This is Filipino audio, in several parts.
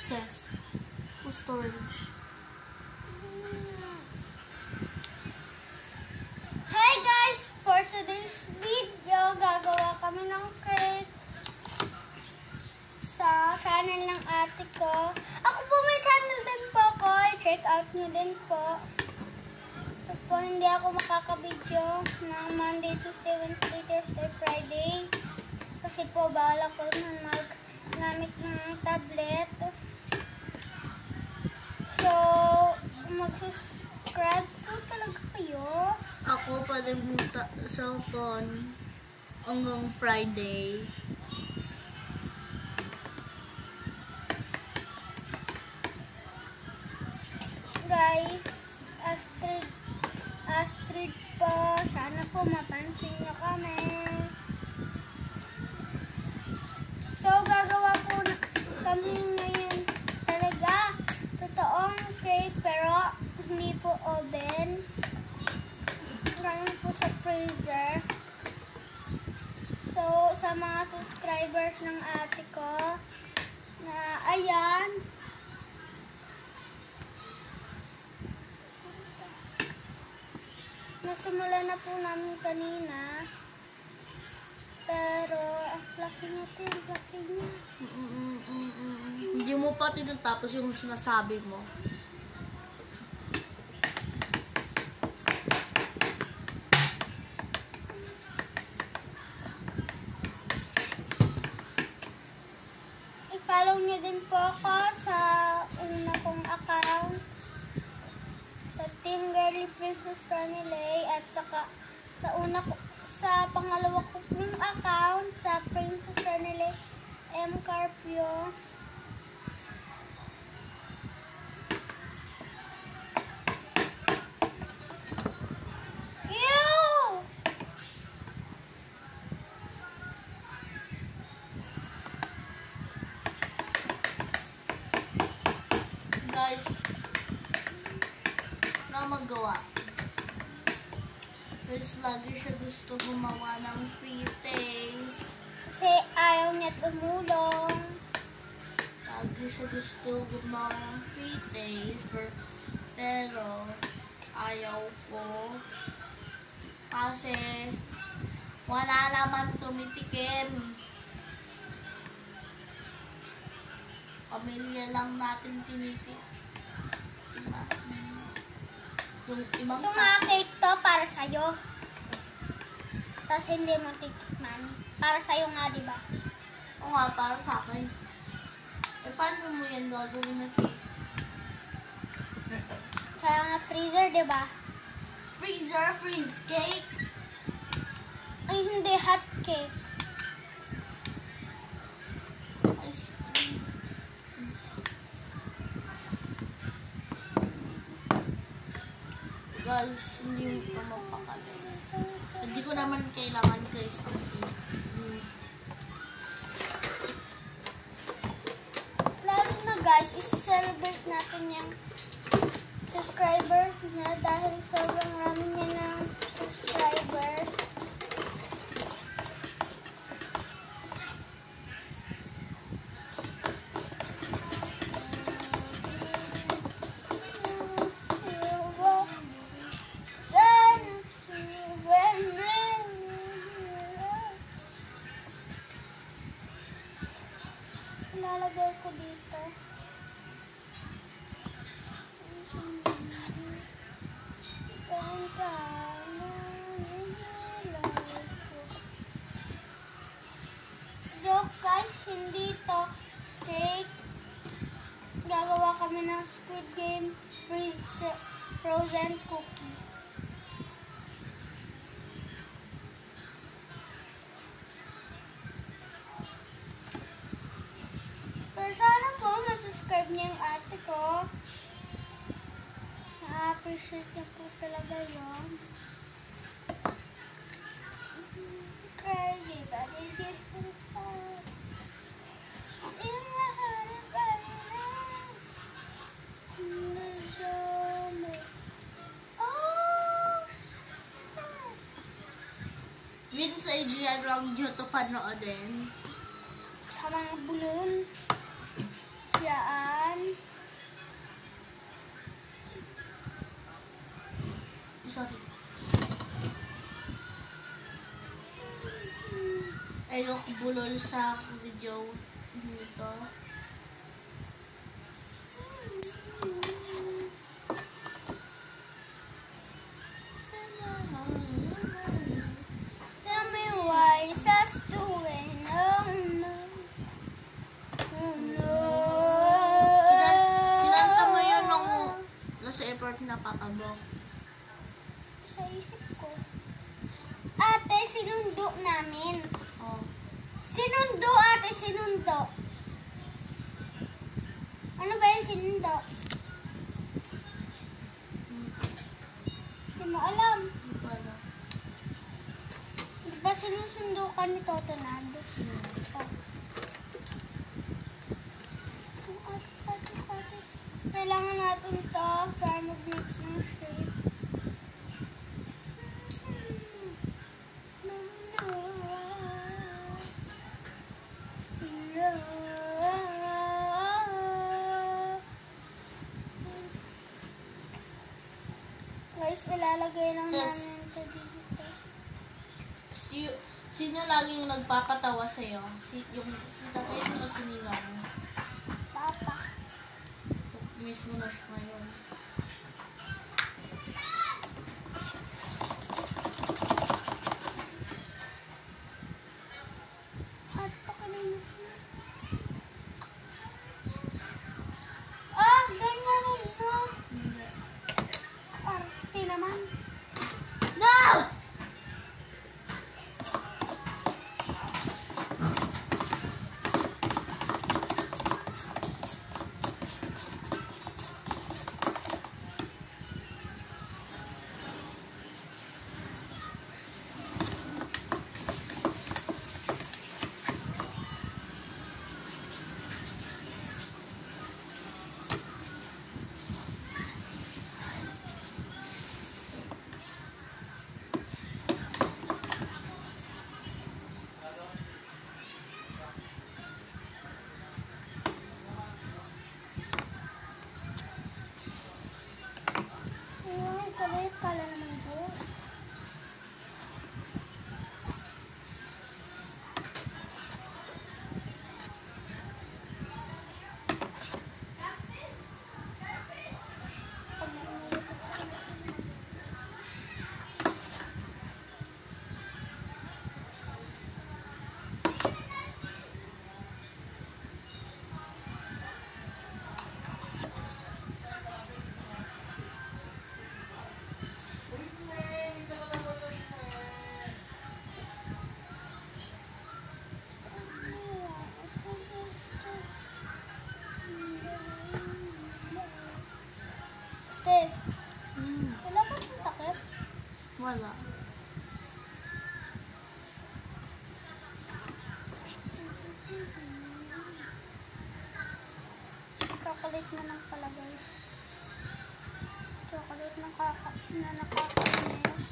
says. Storage. Hey guys! For today's video, gagawa kami ng cake sa channel ng ate ko. Ako po may channel din po ko. Check out nyo din po. Po, hindi ako makakabidyo ng Monday, Tuesday, Wednesday, Thursday, Friday. Kasi po, bahala ko mag-gamit ng tablet. So, mag-subscribe po talaga kayo. Ako pa din cellphone hanggang Friday. Guys, Astrid po, sana po mapansin nyo kami. So, gagawa po kami ngayon talaga totoong cake, pero hindi po oven. Galing po sa freezer. So, sa mga subscribers ng ate ko, na ayan, nasimula na po namin kanina. Pero, ang fluffy niya po, ang fluffy niya. Hindi mo pa tinatapos yung sinasabi mo. I-follow niyo din po ako sa una kong account. Sa Team Girly Princess Ranilay at saka sa pangalawa ko pong account sa Princess Ranilay M. Carpio. Ew! Guys, na magawa. Guys, lagi siya gusto gumawa ng free things. Kasi ayaw niya tumulong. Lagi siya gusto gumawa ng free things. Pero, ayaw ko. Kasi, wala naman tumitikim. Pamilya lang natin tinitik. Diba? Yung ibang Ito nga cake to para sa'yo. Tapos hindi mo titikman. Para sa'yo nga, diba? O nga, para sa akin. Eh, paano mo yan gagawin na cake? Kaya nga freezer, diba? Freezer, freeze cake? Ay, hindi. Hot cake. Ice cream. Guys, hindi ko mapakali. Hindi ko naman kailangan guys ng cake. Lalo na guys, isi-celebrate natin yung subscribers niya dahil sobrang rami niya ng subscribers. Ilalagay ko dito. Joke guys, hindi to cake. Gagawa kami ng Squid Game frozen cookie. Pero sana po masubscribe niya yung ate ko. Na-appreciate niya po talaga yun. Crazy, but it gets inside. In my heart, oh! Vince Adrian lang dito panoodin. Sa mga bulon. Yan. sorry. Ayoko bulol sa video dito. Tell me why is us doing? Oh no. Oh no. Kinanta mo yun nung nasa airport na kakabok. Sa isip ko. Ate, sinundo namin. Oh. Sinundo, ate, sinundo. Ano ba yung sinundo? Hindi mo alam. Hindi ko alam. Di ba sinusundo ka ni Totonado? Oh. Kailangan natin ito para mag-make ng shape. Guys, ilalagay lang Yes. namin ito dito. Sino laging nagpapatawa sa'yo? Si tatay mo o si Ninong? Papa. So, miss mo na siya ngayon. At pakinig mo. Ah, ganyan mo. Hindi. Arte naman. No! Ay, kulit. Kala naman po. Te, wala ba siyang takip? Wala. Chocolate na lang pala, guys. Chocolate na nakakainis.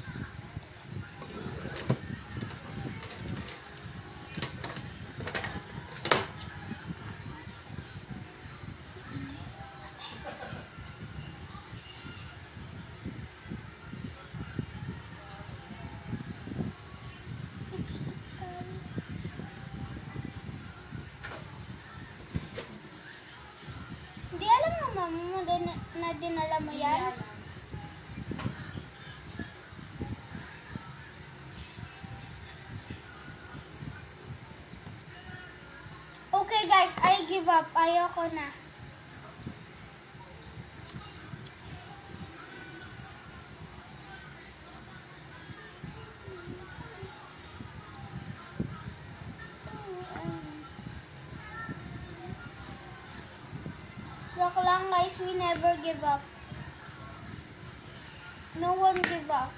Hindi alam ng mama mo na dinala mo yan. Okay guys, I give up. Ayoko na. Joke lang guys, we never give up. No one give up.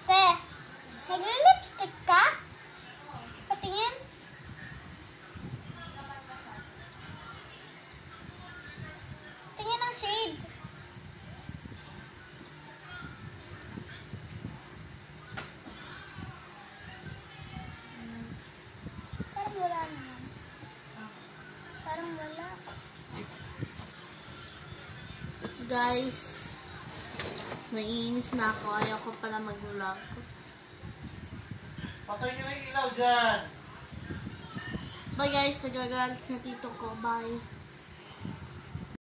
Te, nagli-lipstick ka? Patingin. Parang wala. Guys, naiinis na ako. Ayaw ko pala mag-vlog. Patay nyo na yung ilaw dyan. Bye guys, nagagalit na tito ko. Bye.